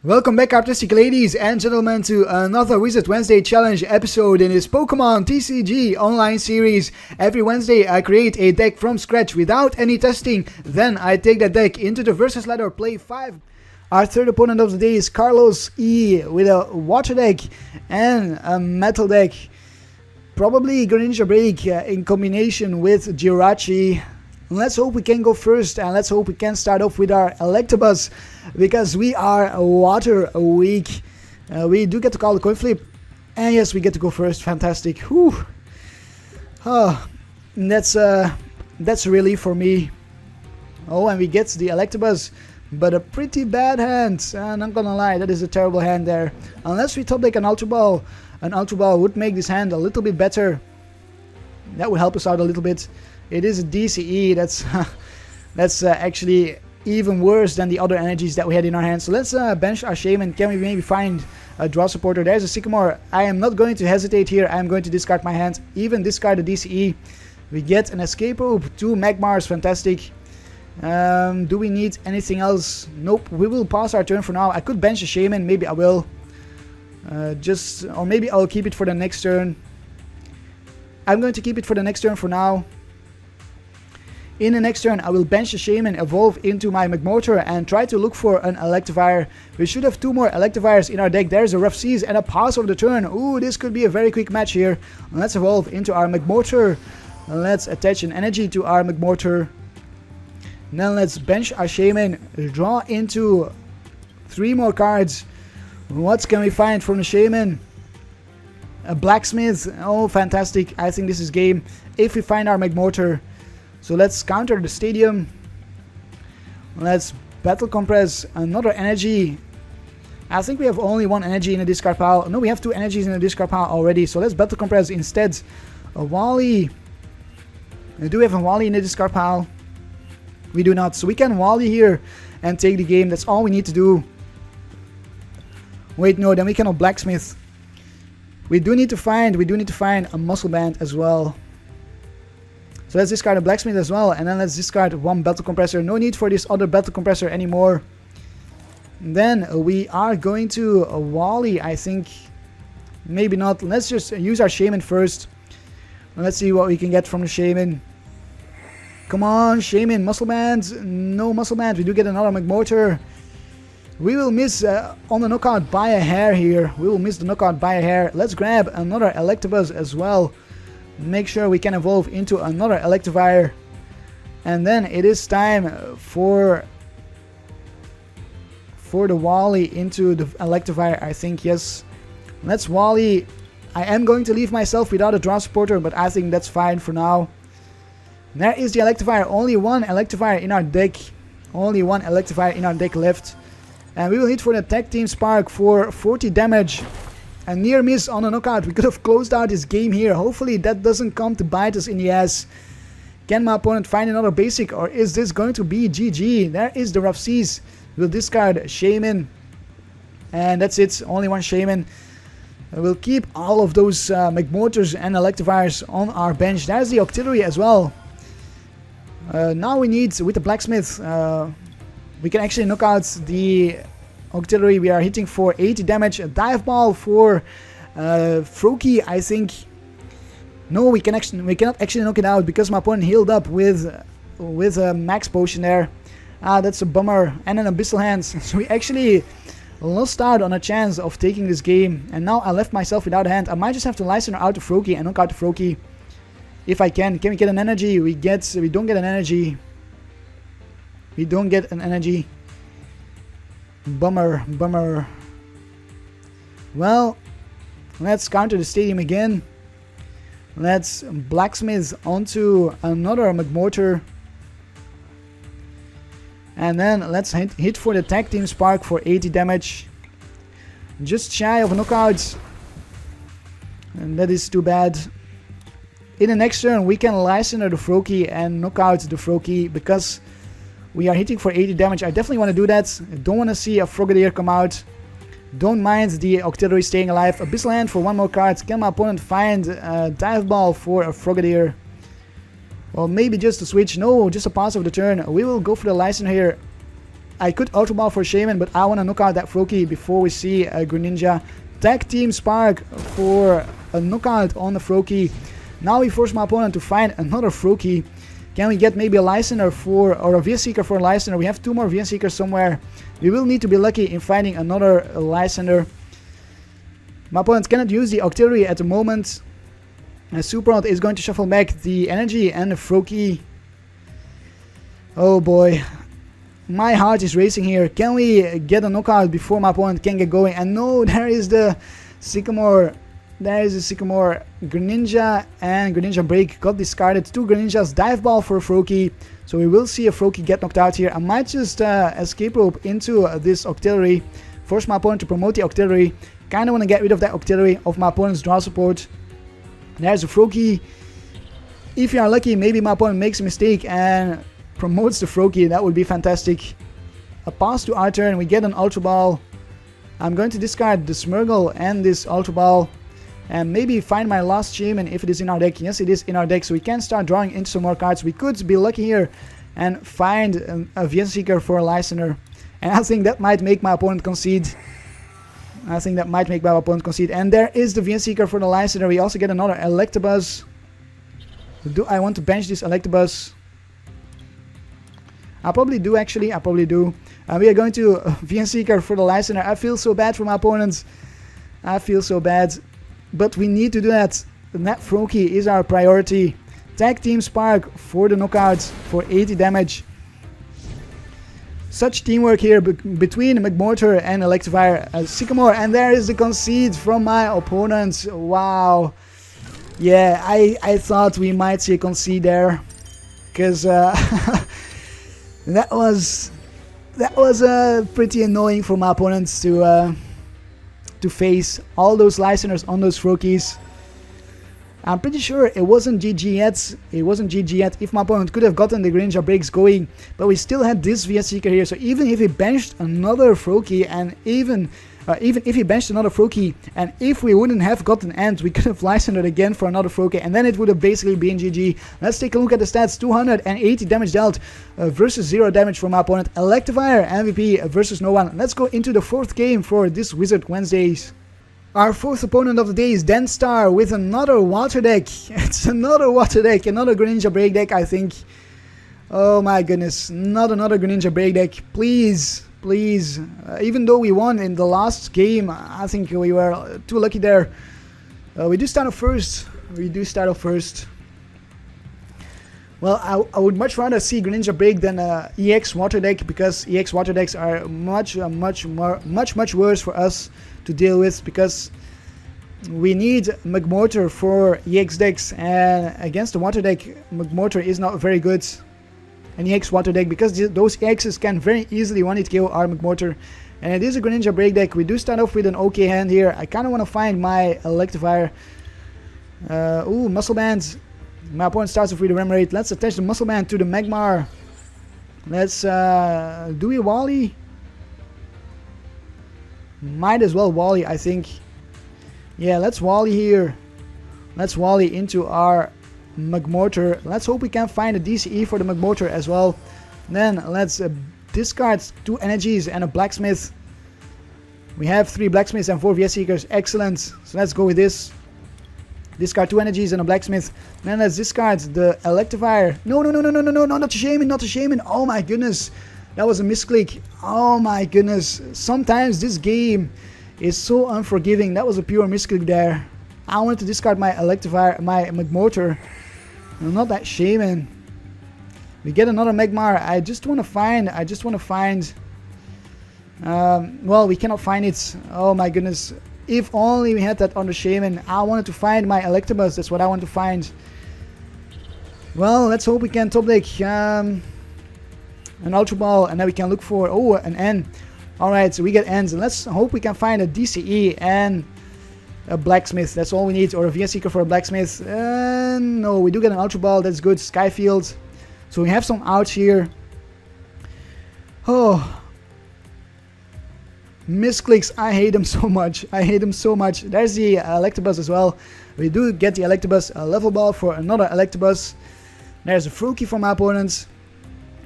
Welcome back, artistic ladies and gentlemen, to another Wizard Wednesday challenge episode in this Pokémon TCG Online series. Every Wednesday I create a deck from scratch without any testing, then I take that deck into the versus ladder, play 5. Our third opponent of the day is Carlos E with a water deck and a metal deck. Probably Greninja Break in combination with Jirachi. Let's hope we can go first, and let's hope we can start off with our Electabuzz, because we are water weak. We do get to call the coin flip, and yes, we get to go first. Fantastic. Whew. That's a relief for me. Oh, and we get the Electabuzz, but a pretty bad hand. And I'm gonna lie, that is a terrible hand there. Unless we top deck an Ultra Ball would make this hand a little bit better. That would help us out a little bit. It is a DCE. That's actually even worse than the other energies that we had in our hands. So let's bench our Shaymin. Can we maybe find a draw supporter? There's a Sycamore. I am not going to hesitate here. I am going to discard my hand. Even discard the DCE. We get an Escape Rope, 2 Magmars. Fantastic. Do we need anything else? Nope. We will pass our turn for now. I could bench a Shaymin. Maybe I will. Or maybe I'll keep it for the next turn. I'm going to keep it for the next turn for now. In the next turn, I will bench the Shaymin, evolve into my Magmortar, and try to look for an Electivire. We should have 2 more Electivires in our deck. There's a Rough Seas and a pass of the turn. Ooh, this could be a very quick match here. Let's evolve into our Magmortar. Let's attach an energy to our Magmortar. Then let's bench our Shaymin, draw into 3 more cards. What can we find from the Shaymin? A Blacksmith. Oh, fantastic. I think this is game if we find our Magmortar. So let's counter the stadium. Let's battle compress another energy. I think we have only 1 energy in the discard pile. No, we have 2 energies in the discard pile already. So let's battle compress instead. A Wally. Do we have a Wally in the discard pile? We do not. So we can Wally here and take the game. That's all we need to do. Wait, no, then we cannot Blacksmith. We do need to find a Muscle Band as well. So let's discard a Blacksmith as well, and then let's discard 1 Battle Compressor. No need for this other Battle Compressor anymore. Then we are going to Wally, I think. Maybe not. Let's just use our Shaymin first. Let's see what we can get from the Shaymin. Come on, Shaymin. Muscle Band. No Muscle Band. We do get another Magmortar. We will miss on the knockout by a hair here. We will miss the knockout by a hair. Let's grab another Electabuzz as well. Make sure we can evolve into another Electivire. And then it is time for the Wally into the Electivire, I think. Yes. Let's Wally. I am going to leave myself without a draw supporter, but I think that's fine for now. There is the Electivire. Only 1 Electivire in our deck. Only 1 Electivire in our deck left. And we will hit for the Tag Team Spark for 40 damage. A near miss on a knockout. We could have closed out this game here. Hopefully that doesn't come to bite us in the ass. Can my opponent find another basic, or is this going to be GG? There is the Rough Seas. We'll discard Shaymin. And that's it. Only 1 Shaymin. We'll keep all of those Magmortars and Electivires on our bench. There's the Octillery as well. Now we need, with the Blacksmith, we can actually knock out the Octillery. We are hitting for 80 damage. A Dive Ball for Froakie, I think. No, we cannot actually knock it out because my opponent healed up with a Max Potion there. That's a bummer. And an Abyssal Hands. So we actually lost out on a chance of taking this game. And now I left myself without a hand. I might just have to Lysandre out the Froakie and knock out the Froakie. If I can. Can we get an energy? We don't get an energy. We don't get an energy. Bummer. Well, let's counter the stadium again. Let's Blacksmith onto another Magmortar. And then let's hit for the Tag Team Spark for 80 damage. Just shy of a knockout. And that is too bad. In the next turn, we can Lysandre the Froakie and knock out the Froakie because we are hitting for 80 damage. I definitely want to do that. I don't want to see a Frogadier come out. Don't mind the Octillery staying alive. Abyssal Hand for 1 more card. Can my opponent find a Dive Ball for a Frogadier? Or maybe just a switch. No, just a pass of the turn. We will go for the Lysandre here. I could Ultra Ball for Shaymin, but I want to knock out that Froakie before we see a Greninja. Tag Team Spark for a knockout on the Froakie. Now we force my opponent to find another Froakie. Can we get maybe a Lysandre for, or a V-Seeker for Lysandre? We have 2 more V-Seekers somewhere. We will need to be lucky in finding another Lysandre. My opponent cannot use the Octillery at the moment. Super Rod is going to shuffle back the energy and the Froakie. Oh boy. My heart is racing here. Can we get a knockout before my opponent can get going? And no, there is the Sycamore. There is a Sycamore. Greninja and Greninja Break got discarded. 2 Greninjas, Dive Ball for a Froakie. So we will see a Froakie get knocked out here. I might just Escape Rope into this Octillery. Force my opponent to promote the Octillery. Kinda want to get rid of that Octillery of my opponent's draw support. There's a Froakie. If you are lucky, maybe my opponent makes a mistake and promotes the Froakie. That would be fantastic. A pass to our turn. We get an Ultra Ball. I'm going to discard the Smeargle and this Ultra Ball. And maybe find my last Shaymin if it is in our deck. Yes, it is in our deck, so we can start drawing into some more cards. We could be lucky here and find a V-Seeker for a Lysandre. And I think that might make my opponent concede. And there is the V-Seeker for the Lysandre. We also get another Electabuzz. Do I want to bench this Electabuzz? I probably do, actually. We are going to V-Seeker for the Lysandre. I feel so bad for my opponents. I feel so bad. But we need to do that. That Froakie is our priority. Tag Team Spark for the knockouts for 80 damage. Such teamwork here between Magmortar and Electivire. Sycamore, and there is the concede from my opponent. Wow. Yeah, I thought we might see a concede there. Because that was pretty annoying for my opponents to face all those Lysandres on those Froakies. I'm pretty sure it wasn't GG yet. If my opponent could have gotten the Greninja breaks going, but we still had this V-Seeker here. So even if he benched another Froakie, and even if he benched another Froakie, and if we wouldn't have gotten End, we could have Lysandre again for another Froakie, and then it would have basically been GG. Let's take a look at the stats. 280 damage dealt versus 0 damage from my opponent. Electivire MVP versus no one. Let's go into the 4th game for this Wizard Wednesdays. Our 4th opponent of the day is Denstar with another water deck. It's another water deck, another Greninja break deck, I think. Oh my goodness, not another Greninja break deck. Please. Even though we won in the last game, I think we were too lucky there. We do start off first. Well, I would much rather see Greninja break than EX water deck, because EX water decks are much worse for us to deal with, because we need Magmortar for EX decks, and against the water deck, Magmortar is not very good. An EX water deck, because those EXs can very easily one-hit KO our Magmortar. And it is a Greninja break deck. We do start off with an okay hand here. I kind of want to find my Electivire. Ooh, Muscle Band. My opponent starts off with a Remoraid. Let's attach the Muscle Band to the Magmar. Let's, do we Wally? Might as well Wally, I think. Yeah, let's Wally here. Let's Wally into our Magmortar. Let's hope we can find a DCE for the Magmortar as well. Then let's discard 2 energies and a Blacksmith. We have 3 Blacksmiths and 4 V-Seekers. Excellent. So let's go with this. Discard 2 energies and a Blacksmith. Then let's discard the Electivire. No, not a Shaymin. Oh my goodness. That was a misclick. Oh my goodness. Sometimes this game is so unforgiving. That was a pure misclick there. I wanted to discard my Electivire, my Magmortar. No, not that Shaymin. We get another Magmar. I just want to find. Well, we cannot find it. Oh my goodness. If only we had that on the Shaymin. I wanted to find my Electabuzz. That's what I want to find. Well, let's hope we can top deck an Ultra Ball, and then we can look for an N. Alright, so we get Ns. And let's hope we can find a DCE and a Blacksmith. That's all we need. Or a V-Seeker for a Blacksmith. No, we do get an Ultra Ball. That's good. Skyfield. So we have some outs here. Oh. Misclicks. I hate them so much. There's the Electabuzz as well. We do get the Electabuzz. A level ball for another Electabuzz. There's a Froakie from my opponents.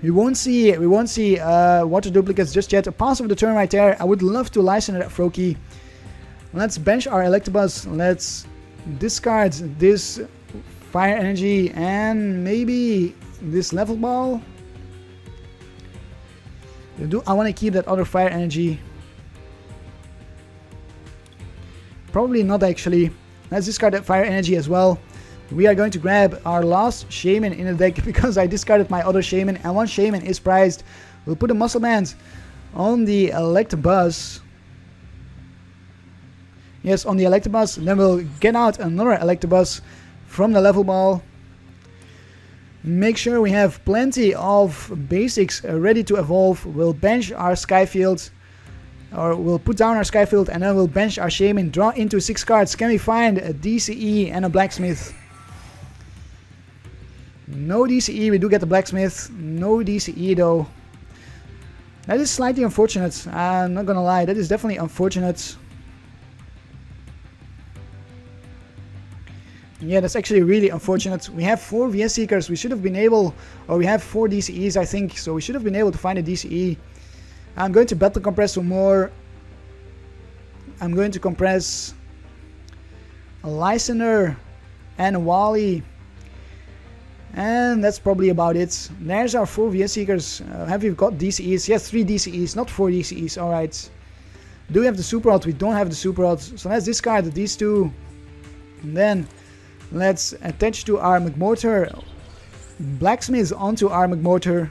We won't see water duplicates just yet. A pass of the turn right there. I would love to Lysandre that Froakie. Let's bench our Electabuzz. Let's discard this fire energy and maybe this level ball. I want to keep that other fire energy? Probably not actually. Let's discard that fire energy as well. We are going to grab our last Shaymin in the deck because I discarded my other Shaymin, and one Shaymin is prized. We'll put a Muscle Band on the Electabuzz. Yes, on the Electabuzz. Then we'll get out another Electabuzz from the level ball. Make sure we have plenty of basics ready to evolve. We'll bench our Skyfield, or we'll put down our Skyfield, and then we'll bench our Shaymin, draw into 6 cards. Can we find a DCE and a Blacksmith? No DCE, we do get the Blacksmith. No DCE though. That is slightly unfortunate, I'm not gonna lie, that is definitely unfortunate. Yeah, that's actually really unfortunate. We have 4 VS Seekers, we should have been able, or we have 4 DCEs I think, so we should have been able to find a DCE. I'm going to battle compress some more. I'm going to compress a Lysandre and a Wally. And that's probably about it. There's our 4 VS Seekers. Have we got DCEs? Yes, 3 DCEs, not 4 DCEs. Alright. Do we have the Super Rod? We don't have the Super Rod. So let's discard these 2. And then let's attach to our Magmortar Blacksmith onto our Magmortar.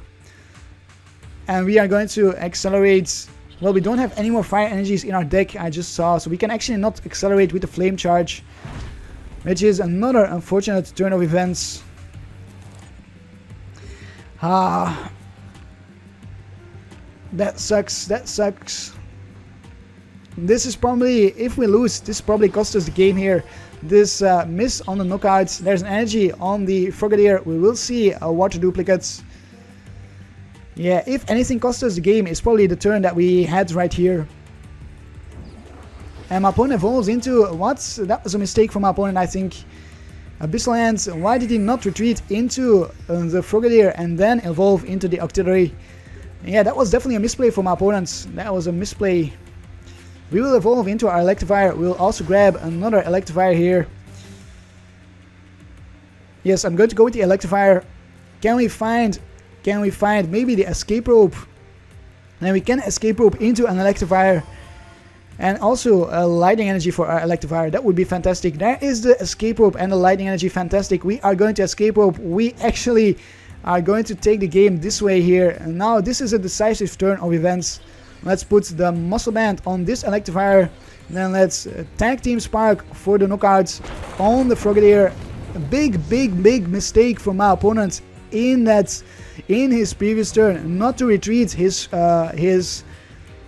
And we are going to accelerate. Well, we don't have any more fire energies in our deck, I just saw. So we can actually not accelerate with the Flame Charge, which is another unfortunate turn of events. That sucks, that sucks. This is probably, if we lose, this probably cost us the game here. This miss on the knockouts, there's an energy on the Frogadier. We will see water duplicates. Yeah, if anything cost us the game, it's probably the turn that we had right here. And my opponent evolves into, what? That was a mistake from my opponent, I think. Abyssal Hands, why did he not retreat into the Frogadier and then evolve into the Octillery? Yeah, that was definitely a misplay for my opponents. That was a misplay. We will evolve into our Electivire. We'll also grab another Electivire here. Yes, I'm going to go with the Electivire. Can we find maybe the Escape Rope? And we can Escape Rope into an Electivire. And also a Lightning Energy for our Electivire. That would be fantastic. There is the Escape Rope and the Lightning Energy. Fantastic. We are going to Escape Rope. We actually are going to take the game this way here. And now this is a decisive turn of events. Let's put the Muscle Band on this Electivire. Then let's Tag Team Spark for the knockouts on the Frogadier. A big mistake from my opponent in his previous turn. Not to retreat his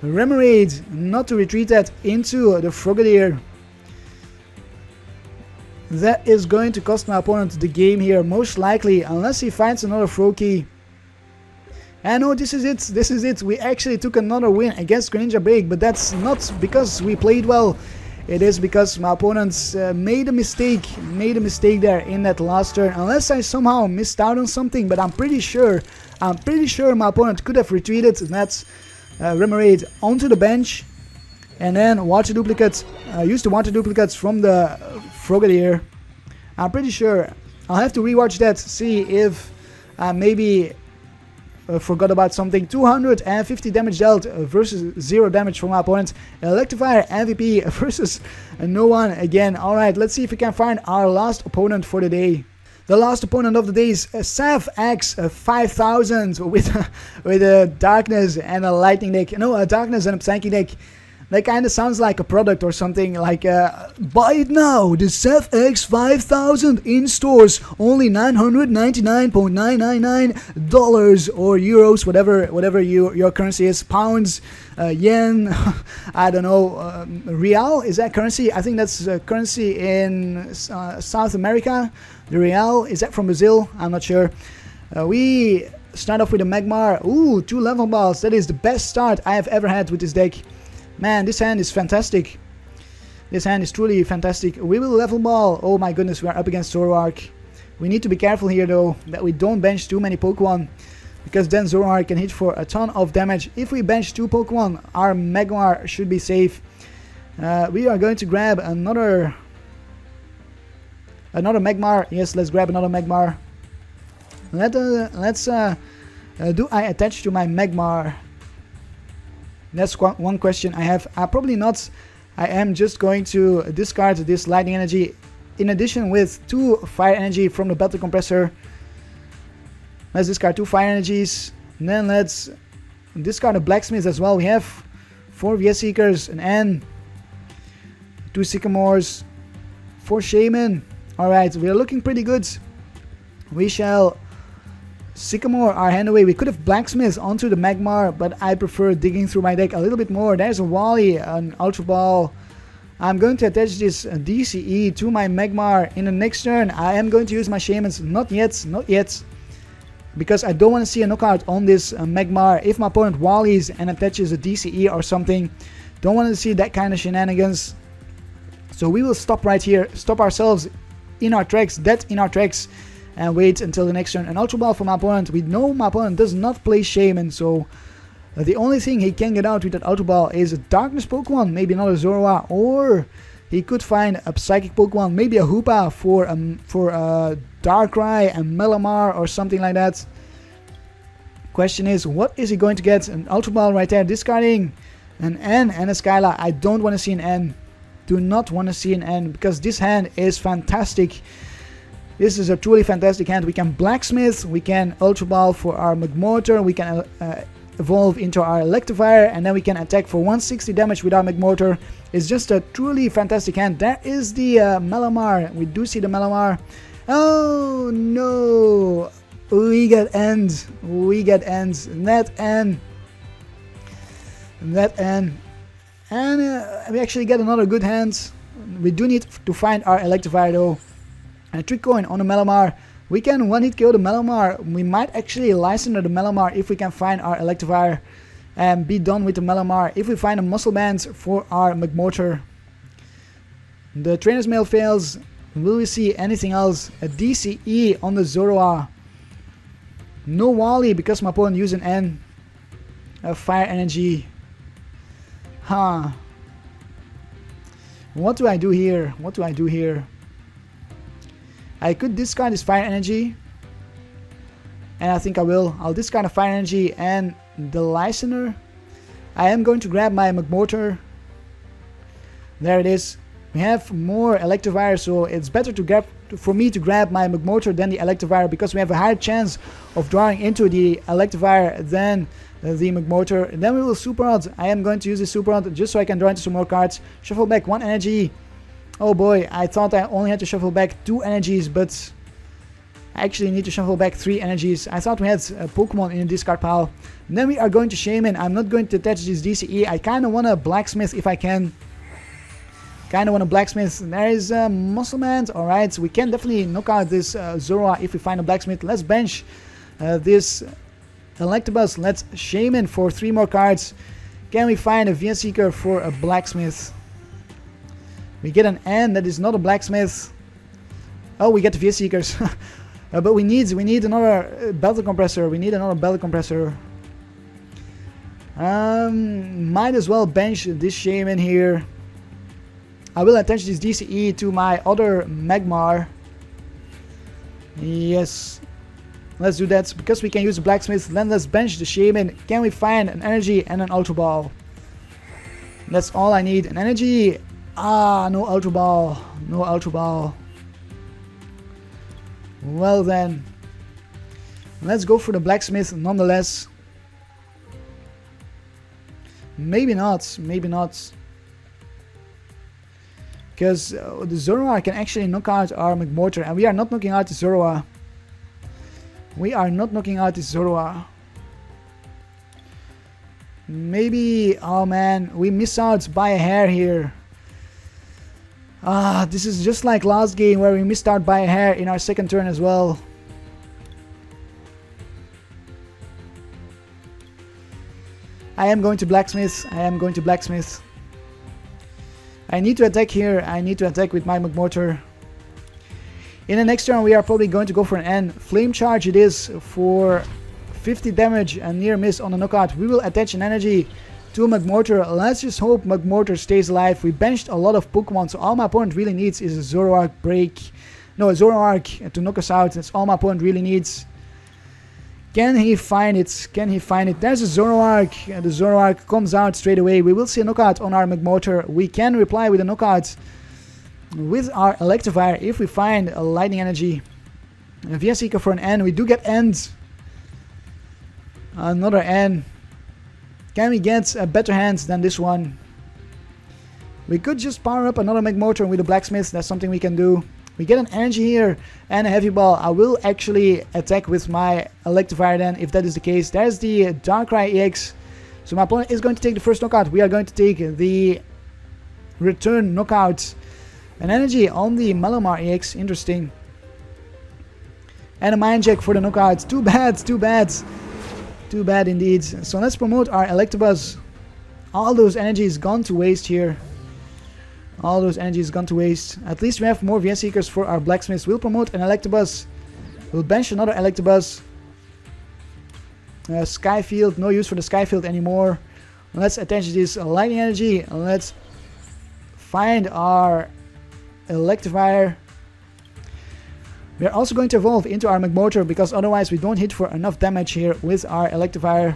Remoraid, not to retreat that into the Frogadier. That is going to cost my opponent the game here, most likely, unless he finds another Froakie. And no, this is it. We actually took another win against Greninja Break, but that's not because we played well. It is because my opponents made a mistake there in that last turn. Unless I somehow missed out on something, but I'm pretty sure my opponent could have retreated that Remoraid onto the bench, and then water duplicates, use the water duplicates from the Frogadier. I'm pretty sure. I'll have to rewatch that, see if maybe forgot about something. 250 damage dealt versus 0 damage from my opponent. Electivire MVP versus no one again. Alright, let's see if we can find our last opponent for the day. The last opponent of the day is Smeargle 5000 with a Darkness and a Lightning deck. No, a Darkness and a Psychic deck. That kind of sounds like a product or something, like buy it now, the Smeargle 5000 in stores, only $999.999 or euros, whatever your currency is, pounds, yen, I don't know, real, is that currency? I think that's currency in South America. The real, is that from Brazil? I'm not sure. We start off with a Magmar. Ooh, 2 level balls. That is the best start I have ever had with this deck. Man, this hand is fantastic. This hand is truly fantastic. We will level ball. Oh my goodness, we are up against Zoroark. We need to be careful here though, that we don't bench too many Pokemon. because then Zoroark can hit for a ton of damage. If we bench 2 Pokemon, our Magmar should be safe. We are going to grab another Magmar. Yes, let's grab another Magmar. Do I attach to my Magmar? That's one question I have. Probably not. I am just going to discard this Lightning Energy in addition with 2 Fire Energy from the Battle Compressor. Let's discard 2 Fire Energies. And then let's discard a Blacksmith as well. We have 4 VS Seekers, an N, 2 Sycamores, 4 Shaymin. Alright, we are looking pretty good. We shall Sycamore our hand away. We could have Blacksmith onto the Magmar, but I prefer digging through my deck a little bit more. There's a Wally, an Ultra Ball. I'm going to attach this DCE to my Magmar in the next turn. I am going to use my Shaymins. Not yet. Because I don't want to see a knockout on this Magmar. If my opponent Wallies and attaches a DCE or something, don't want to see that kind of shenanigans. So we will stop right here, stop ourselves in our tracks, and wait until the next turn. An Ultra Ball for my opponent. We know my opponent does not play Shaymin, so the only thing he can get out with that Ultra Ball is a Darkness Pokemon, maybe another Zorua, or he could find a Psychic Pokemon, maybe a Hoopa for Darkrai and Melamar or something like that. Question is, what is he going to get? An Ultra Ball right there, discarding an N and a Skyla. I don't want to see an N. Do not want to see an N, because this hand is fantastic. This is a truly fantastic hand. We can Blacksmith, we can Ultra Ball for our Magmortar, we can evolve into our Electivire, and then we can attack for 160 damage with our Magmortar. It's just a truly fantastic hand. There is the Melamar. We do see the Melamar. Oh no! We get ends. That N. And we actually get another good hand. We do need to find our Electivire though. And a Trick Coin on the Melamar. We can one-hit kill the Melamar. We might actually Lysandre the Melamar if we can find our Electivire and be done with the Melamar. If we find a Muscle Band for our Magmortar. The Trainer's Mail fails. Will we see anything else? A DCE on the Zorua. No Wally because my opponent used an N. A Fire Energy. Huh. What do I do here? I could discard this Fire Energy, and I think I will. I'll discard a Fire Energy and the Lysandre. I am going to grab my Magmortar. There it is. We have more Electivire, so it's better for me to grab my Magmortar than the Electivire, because we have a higher chance of drawing into the Electivire than the Magmortar. And then we will Super Rod. I am going to use the Super Rod just so I can draw into some more cards. Shuffle back 1 energy. Oh boy, I thought I only had to shuffle back 2 energies, but I actually need to shuffle back 3 energies. I thought we had a Pokemon in the discard pile. And then we are going to Shaymin. I'm not going to attach this DCE. I kind of want a Blacksmith if I can. There is a Muscle Man. Alright, so we can definitely knock out this Zorua if we find a Blacksmith. Let's bench this Electabuzz. Let's Shaymin for 3 more cards. Can we find a VS Seeker for a Blacksmith? We get an N that is not a Blacksmith. Oh, we get the VS Seekers. But we need another Battle Compressor. Might as well bench this Shaymin here. I will attach this DCE to my other Magmar. Yes. Let's do that, because we can use the Blacksmith. Then let's bench the Shaymin. Can we find an Energy and an Ultra Ball? That's all I need. An Energy. Ah, no Ultra Ball. Well then. Let's go for the Blacksmith nonetheless. Maybe not. Because the Zorua can actually knock out our Magmortar, and we are not knocking out the Zorua. Maybe, oh man, we miss out by a hair here. This is just like last game where we missed out by a hair in our second turn as well. I am going to Blacksmith. I need to attack here. I need to attack with my Magmortar. In the next turn we are probably going to go for an N. Flame Charge it is for 50 damage and near miss on the knockout. We will attach an energy to Magmortar. Let's just hope Magmortar stays alive. We benched a lot of Pokemon, so all my opponent really needs is a Zoroark break. No, a Zoroark to knock us out. That's all my opponent really needs. Can he find it? Can he find it? There's a Zoroark. The Zoroark comes out straight away. We will see a knockout on our Magmortar. We can reply with a knockout with our Electivire if we find a Lightning Energy. A VS Seeker for an N. We do get Ends. Another N. Can we get a better hand than this one? We could just power up another Magmortar with a Blacksmith. That's something we can do. We get an energy here and a Heavy Ball. I will actually attack with my Electivire then, if that is the case. There's the Darkrai EX. So my opponent is going to take the first knockout. We are going to take the return knockout. An energy on the Magmar EX. Interesting. And a Mind Jack for the knockout. Too bad, too bad. Too bad indeed. So let's promote our Electabuzz. All those energies gone to waste here. All those energies gone to waste. At least we have more VS Seekers for our Blacksmiths. We'll promote an Electabuzz. We'll bench another Electabuzz. Skyfield. No use for the Skyfield anymore. Let's attach this Lightning Energy. Let's find our Electivire. We are also going to evolve into our Magmortar because otherwise we don't hit for enough damage here with our Electivire.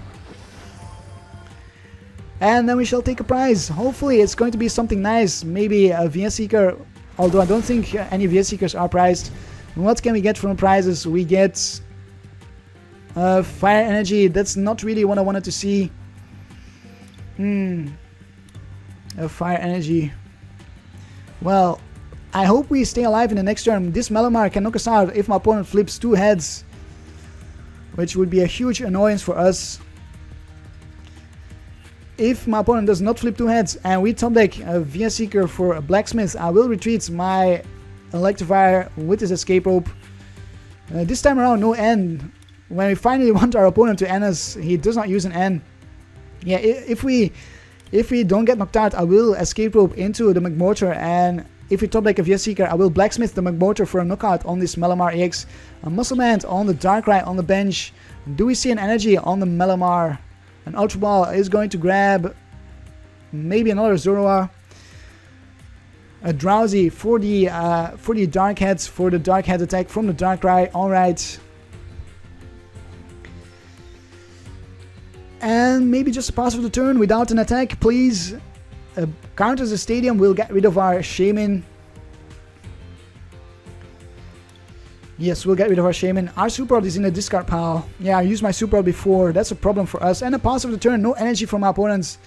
And then we shall take a prize. Hopefully it's going to be something nice. Maybe a VS Seeker. Although I don't think any VS Seekers are prized. What can we get from the prizes? We get Fire Energy. That's not really what I wanted to see. A Fire Energy. Well, I hope we stay alive in the next turn. This Magmar can knock us out if my opponent flips 2 heads. Which would be a huge annoyance for us. If my opponent does not flip 2 heads and we top deck a VS Seeker for a Blacksmith, I will retreat my Electivire with his Escape Rope. This time around, no N. When we finally want our opponent to N us, he does not use an N. Yeah, if we don't get knocked out, I will Escape Rope into the Magmortar, and if we top deck a VS Seeker, I will Blacksmith the Magmortar for a knockout on this Magmar EX. A Muscle Band on the Darkrai on the bench. Do we see an energy on the Magmar? An Ultra Ball is going to grab maybe another Zoroark. A Drowsy for the Dark Heads, for the Dark Head attack from the Darkrai. Alright. And maybe just a pass for the turn without an attack, please. Counters the stadium, we'll get rid of our Shaymin. Yes, we'll get rid of our Shaymin. Our Super Rod is in the discard pile. Yeah, I used my Super Rod before. That's a problem for us. And a pass of the turn. No energy from our opponents.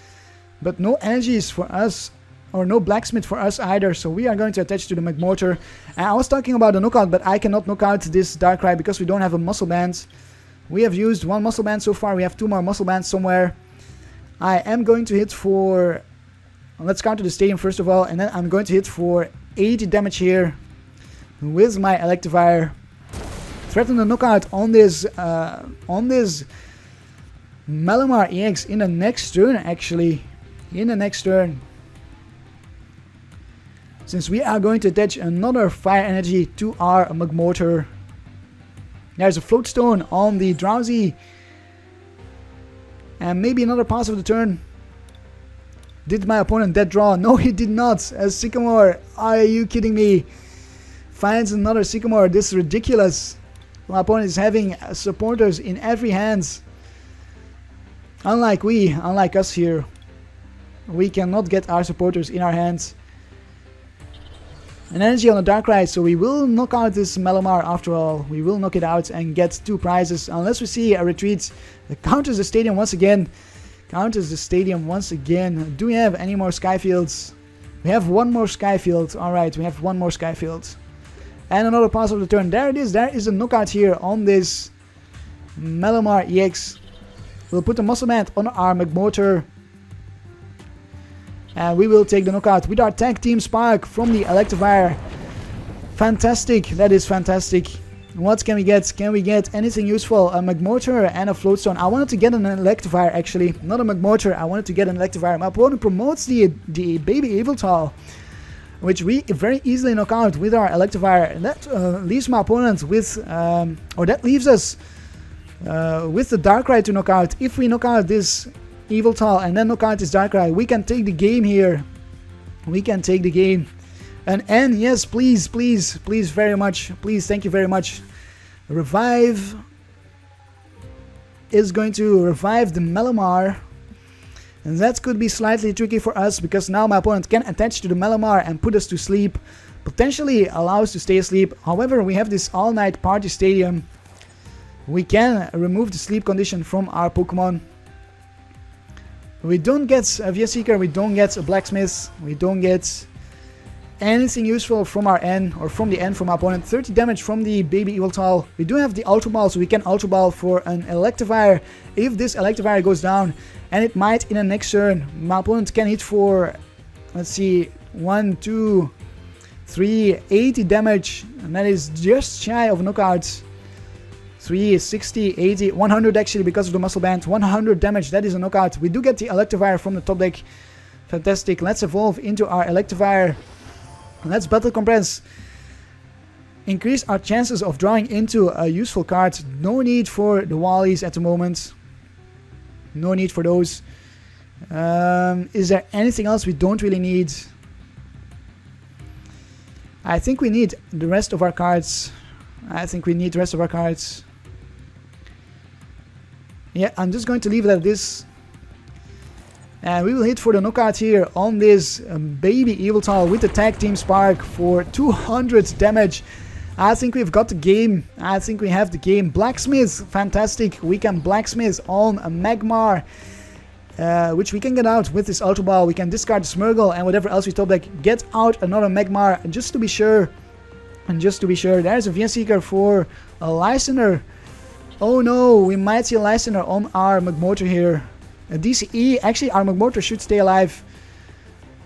But no energies for us. Or no Blacksmith for us either. So we are going to attach to the Magmortar. And I was talking about the knockout, but I cannot knock out this Darkrai because we don't have a Muscle Band. We have used 1 Muscle Band so far. We have 2 more Muscle Bands somewhere. I am going to hit for... Let's counter the stadium first of all. And then I'm going to hit for 80 damage here. With my Electivire. Threaten the knockout on this Magmar EX in the next turn, actually. In the next turn. Since we are going to attach another Fire Energy to our Magmortar. There's a Float Stone on the Drowsy. And maybe another pass of the turn. Did my opponent dead draw? No, he did not. A Sycamore. Are you kidding me? Finds another Sycamore. This is ridiculous. My opponent is having supporters in every hand. Unlike us here. We cannot get our supporters in our hands. An energy on the Darkrai, so we will knock out this Magmar after all. We will knock it out and get 2 prizes. Unless we see a retreat. Counters the stadium once again. Counters the stadium once again. Do we have any more Skyfields? We have 1 more Skyfield. Alright, we have 1 more Skyfield. And another pass of the turn. There it is. There is a knockout here on this Magmar EX. We'll put the Muscle Band on our Magmortar. And we will take the knockout with our Tag Team Spark from the Electivire. Fantastic. That is fantastic. What can we get? Can we get anything useful? A Magmortar and a Floatstone. I wanted to get an Electivire actually. Not a Magmortar. I wanted to get an Electivire. My opponent promotes the Baby Yveltal, which we very easily knock out with our Electivire. And that leaves my opponent with, or that leaves us with the Darkrai to knock out. If we knock out this Yveltal and then knock out this Darkrai, we can take the game here. We can take the game. An N, yes, please, please, please, very much. Please, thank you very much. Revive is going to revive the Magmar. And that could be slightly tricky for us, because now my opponent can attach to the Magmar and put us to sleep. Potentially allow us to stay asleep. However, we have this all-night party stadium. We can remove the sleep condition from our Pokemon. We don't get a V-Seeker, we don't get a Blacksmith, we don't get anything useful from our N, or from the N from our opponent. 30 damage from the baby Yveltal. We do have the Ultra Ball, so we can Ultra Ball for an Electivire if this Electivire goes down, and it might in the next turn. My opponent can hit for, let's see, 1, 2, 3, 80 damage, and that is just shy of knockouts. 3, 60, 80, 100 actually because of the Muscle Band. 100 damage, that is a knockout. We do get the Electivire from the top deck. Fantastic. Let's evolve into our Electivire. Let's Battle Compress. Increase our chances of drawing into a useful card. No need for the Wallies at the moment. No need for those. Is there anything else we don't really need? I think we need the rest of our cards. Yeah, I'm just going to leave it at this. And we will hit for the knockout here on this baby Yveltal with the Tag Team Spark for 200 damage. I think we've got the game. I think we have the game. Blacksmith, fantastic. We can Blacksmith on a Magmar, which we can get out with this Ultra Ball. We can discard the Smeargle and whatever else we top deck. Get out another Magmar just to be sure. And just to be sure, there's a V-Seeker for a Lysandre. Oh no, we might see a Lysandre on our Magmortar here. A DCE, actually our Magmortar should stay alive.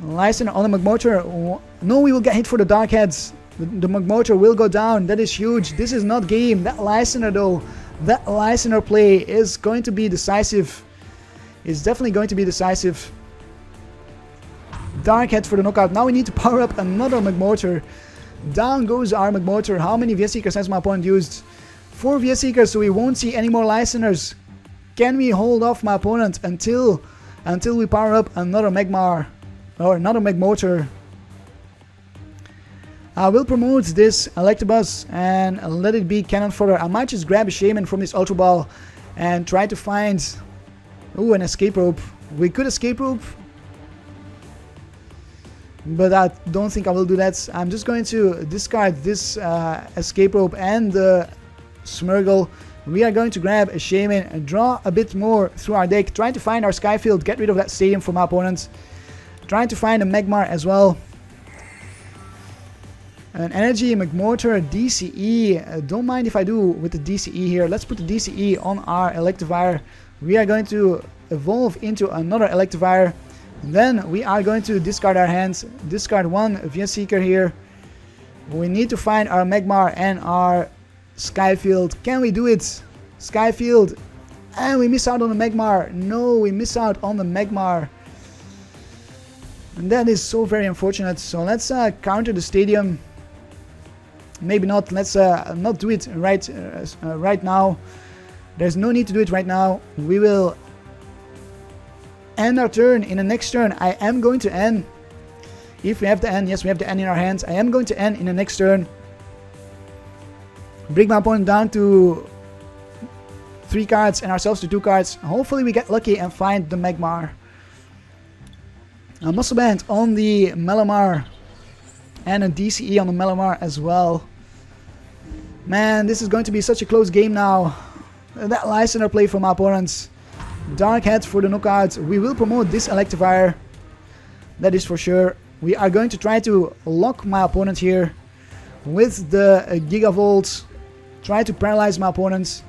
Lysandre on the Magmortar. No, we will get hit for the Dark Heads. The Magmortar will go down. That is huge. This is not game. That Lysandre though, that Lysandre play is going to be decisive. It's definitely going to be decisive. Dark Head for the knockout. Now we need to power up another Magmortar. Down goes our Magmortar. How many V-Seekers has my opponent used? 4 V-Seekers, so we won't see any more Lysandres. Can we hold off my opponent until we power up another Magmar or another Magmortar? I will promote this Electabuzz and let it be cannon fodder. I might just grab a Shaymin from this Ultra Ball and try to find an Escape Rope. We could Escape Rope, but I don't think I will do that. I'm just going to discard this Escape Rope and the Smeargle. We are going to grab a Shaymin and draw a bit more through our deck. Trying to find our Skyfield, get rid of that stadium from our opponents. Trying to find a Magmar as well. An Energy, Magmortar, DCE. Don't mind if I do with the DCE here. Let's put the DCE on our Electivire. We are going to evolve into another Electivire. Then we are going to discard our hands. Discard one V-Seeker here. We need to find our Magmar and our Skyfield. Can we do it? Skyfield. And we miss out on the Magmar. No, we miss out on the Magmar. And that is so very unfortunate. So let's counter the stadium. Maybe not. Let's not do it right now. There's no need to do it right now. We will end our turn in the next turn. I am going to end. If we have the end, yes, we have the end in our hands. I am going to end in the next turn. Bring my opponent down to 3 cards and ourselves to 2 cards. Hopefully we get lucky and find the Magmar. A Muscle Band on the Magmar and a DCE on the Magmar as well. Man, this is going to be such a close game now. That Lysandre play from my opponents. Dark Head for the knockout. We will promote this Electivire. That is for sure. We are going to try to lock my opponent here with the Gigavolt. Try to paralyze my opponents.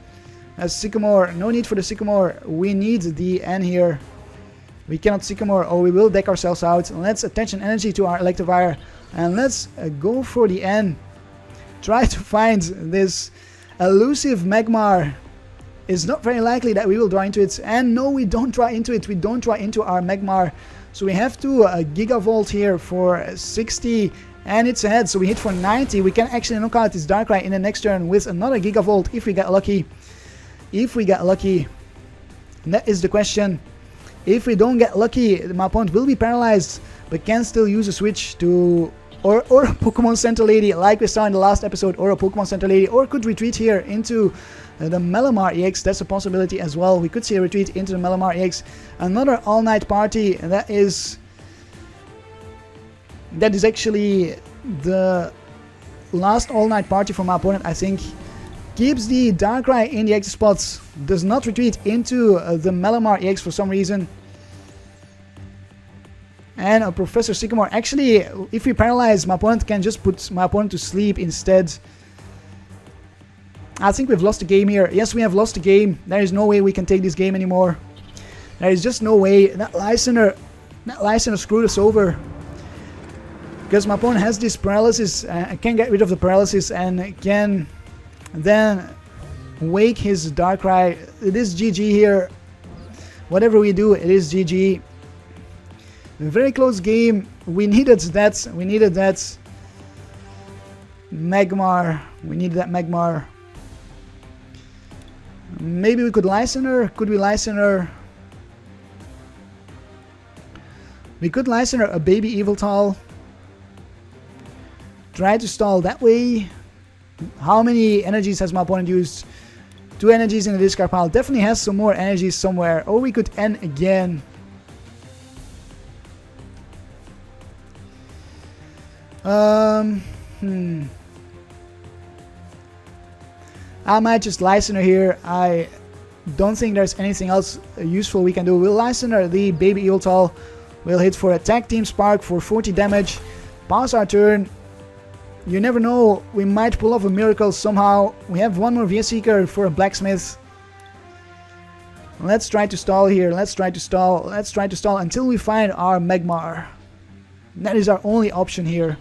Sycamore, no need for the Sycamore. We need the N here. We cannot Sycamore, or we will deck ourselves out. Let's attention energy to our Electivire. And let's go for the N. Try to find this elusive Magmar. It's not very likely that we will draw into it. And no, we don't draw into it. We don't draw into our Magmar. So we have to Gigavolt here for 60. And it's ahead, so we hit for 90. We can actually knock out this Darkrai in the next turn with another Gigavolt if we get lucky. if we get lucky. That is the question. If we don't get lucky, my opponent will be paralyzed, but can still use a switch to or a Pokemon Center Lady like we saw in the last episode, or a Pokemon Center Lady, or could retreat here into the Magmar EX. That's a possibility as well. We could see a retreat into the Magmar EX. Another all-night party. That is actually the last all-night party for my opponent, I think. Keeps the Darkrai in the active spots, does not retreat into the Magmar EX for some reason. And a Professor Sycamore. Actually, if we paralyze, my opponent can just put my opponent to sleep instead. I think we've lost the game here. Yes, we have lost the game. There is no way we can take this game anymore. There is just no way. That Lysandre screwed us over. Because my opponent has this paralysis, can get rid of the paralysis and can then wake his Darkrai. It is GG here. Whatever we do, it is GG. Very close game. We needed that. We needed that Magmar. We needed that Magmar. Maybe we could Lysandre. Could we Lysandre? We could Lysandre a baby Eviltal. Try to stall that way. How many energies has my opponent used? 2 energies in the discard pile. Definitely has some more energies somewhere. Or we could end again. I might just Lysandre here. I don't think there's anything else useful we can do. We'll Lysandre the baby Eviltal. We'll hit for Attack Team Spark for 40 damage. Pass our turn. You never know, we might pull off a miracle somehow. We have one more VS Seeker for a Blacksmith. Let's try to stall here. Let's try to stall. Let's try to stall until we find our Magmar. That is our only option here.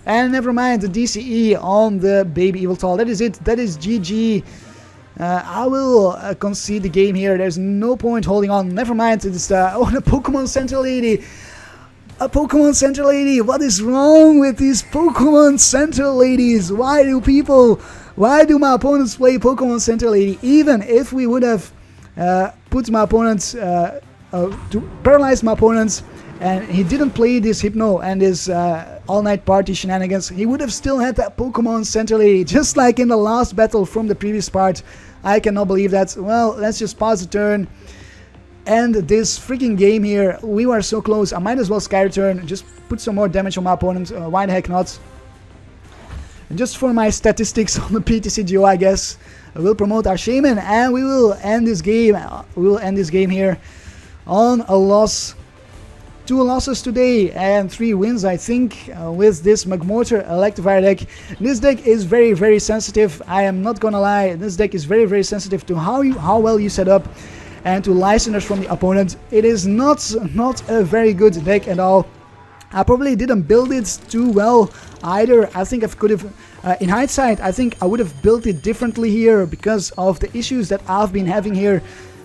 And never mind the DCE on the baby Eviltal. That is it. That is GG. I will concede the game here. There's no point holding on. Never mind. It's the Pokemon Center Lady. A Pokemon Center Lady. What is wrong with these Pokemon Center Ladies? Why do my opponents play Pokemon Center Lady? Even if we would have put my opponents to paralyze my opponents, and he didn't play this Hypno and this all-night party shenanigans, he would have still had that Pokemon Center Lady, just like in the last battle from the previous part. I cannot believe that. Well, let's just pause the turn. And this freaking game here, we were so close. I might as well Sky Return, just put some more damage on my opponent. Why the heck not? Just for my statistics on the PTCGO, I guess. We'll promote our Shaymin, and we will end this game. We will end this game here on a loss. 2 losses today and 3 wins, I think, with this Magmortar Electivire deck. This deck is very, very sensitive. I am not gonna lie. This deck is very, very sensitive to how well you set up and to Lysandres from the opponent. It is not a very good deck at all. I probably didn't build it too well either. I think I could have, in hindsight, I think I would have built it differently here because of the issues that I've been having here.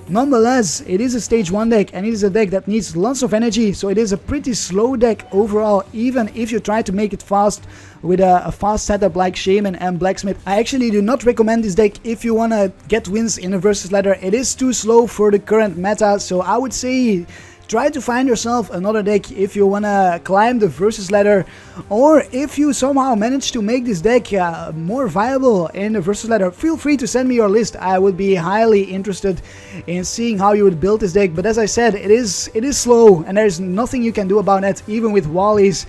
Nonetheless, it is a stage 1 deck, and it is a deck that needs lots of energy, so it is a pretty slow deck overall, even if you try to make it fast with a fast setup like Shaymin and Blacksmith. I actually do not recommend this deck if you want to get wins in a versus ladder. It is too slow for the current meta, so I would say try to find yourself another deck if you wanna climb the versus ladder, or if you somehow manage to make this deck more viable in the versus ladder. Feel free to send me your list. I would be highly interested in seeing how you would build this deck. But as I said, it is slow, and there's nothing you can do about it, even with Wally's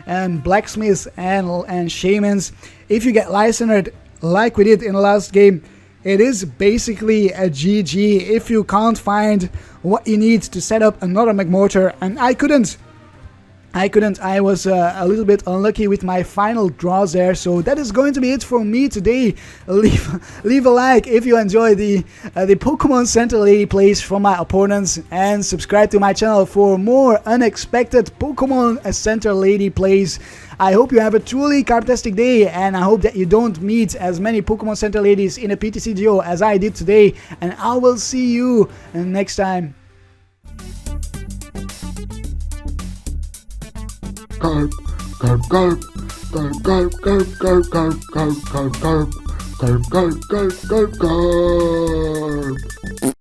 and Blacksmiths and Shaymins. If you get Lysandre like we did in the last game, it is basically a GG if you can't find what you need to set up another Magmortar, and I couldn't. I was a little bit unlucky with my final draws there, so that is going to be it for me today. Leave a like if you enjoy the Pokemon Center Lady plays from my opponents, and subscribe to my channel for more unexpected Pokemon Center Lady plays. I hope you have a truly Karptastic day, and I hope that you don't meet as many Pokemon Center Ladies in a PTCGO as I did today, and I will see you next time. Karp, Karp, Karp, Karp, Karp, Karp, Karp, Karp, Karp, Karp, Karp, Karp, Karp, Karp, Karp, Karp. Karp.